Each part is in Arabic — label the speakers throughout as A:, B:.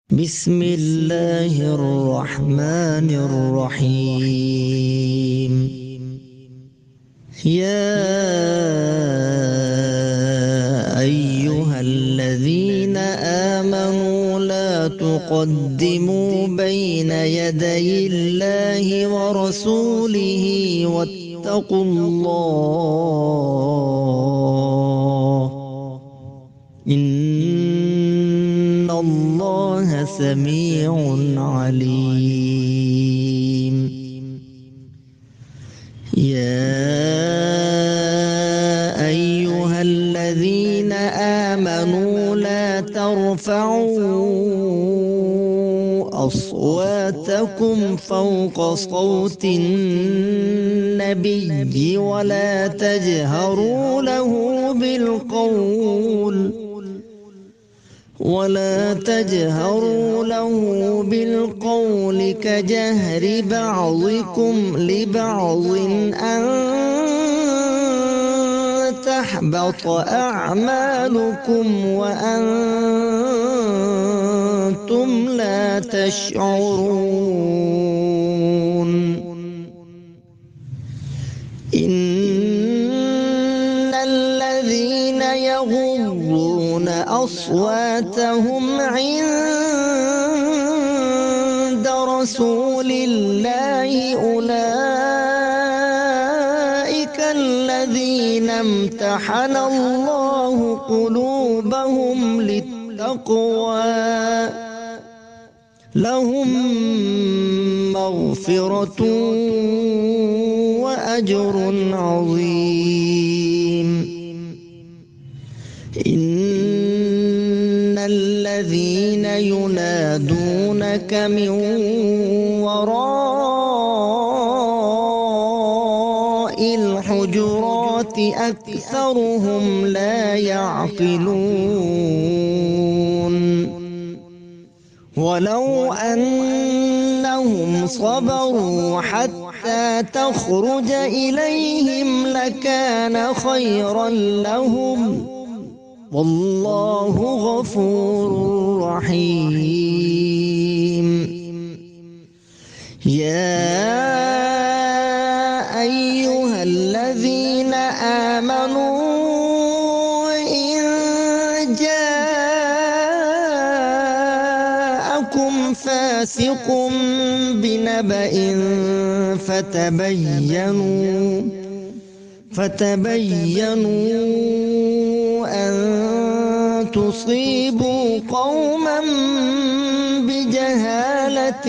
A: بسم الله الرحمن الرحيم. يا أيها الذين آمنوا لا تقدموا بين يدي الله ورسوله واتقوا الله إن الله سميع عليم. يا أيها الذين آمنوا لا ترفعوا أصواتكم فوق صوت النبي ولا تجهروا له بالقول كجهر بعضكم لبعض أن تحبط أعمالكم وأنتم لا تشعرون. إن الذين يغضون أصواتهم عند رسول الله أولئك الذين امتحن الله قلوبهم للتقوى لهم مغفرة وأجر عظيم. إن الذين ينادونك من وراء الحجرات أكثرهم لا يعقلون. ولو أنهم صبروا حتى تخرج إليهم لكان خيرا لهم والله غفور رحيم. يا أيها الذين آمنوا إن جاءكم فاسق بنبأ فتبينوا أن تصيبوا قوما بجهالة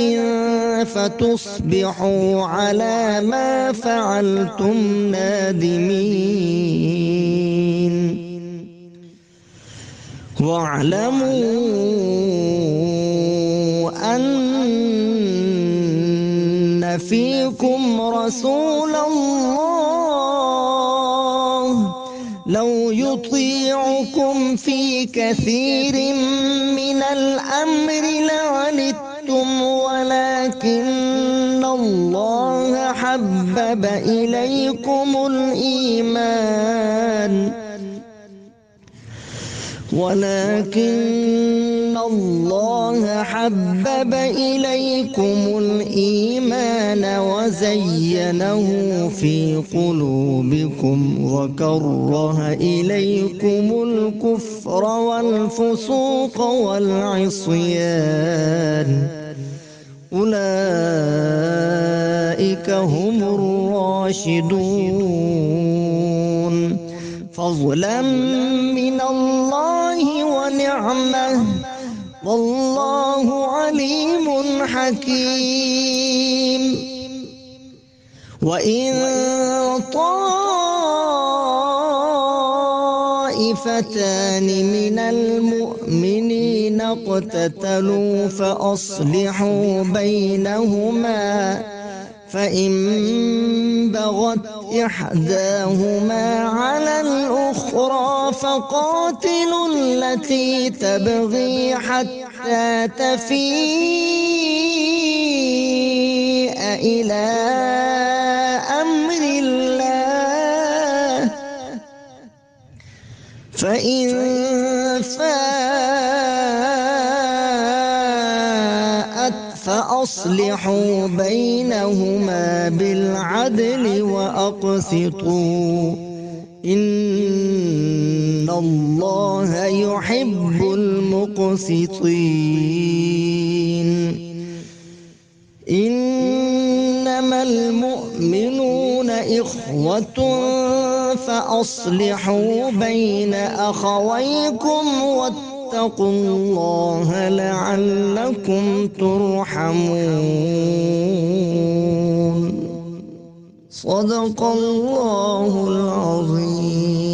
A: فتصبحوا على ما فعلتم نادمين. واعلموا أن فيكم رسول الله لو يطيعكم في كثير من الأمر لعنتم ولكن الله حبب إليكم الإيمان وزينه في قلوبكم وكره إليكم الكفر والفسوق والعصيان أولئك هم الراشدون فضلا من الله ونعمه والله عليم حكيم. وإن طائفتان من المؤمنين اقتتلوا فأصلحوا بينهما فإن بغت إحداهما على الأخرى فقاتلوا التي تبغي حتى تفيء إلى أمر الله فإن فاءت فأصلحوا بينهما بالعدل وأقسطوا إن الله يحب المقسطين إنما المؤمنون إخوة فأصلحوا بين أخويكم واتقوا الله لعلكم ترحمون صدق الله العظيم.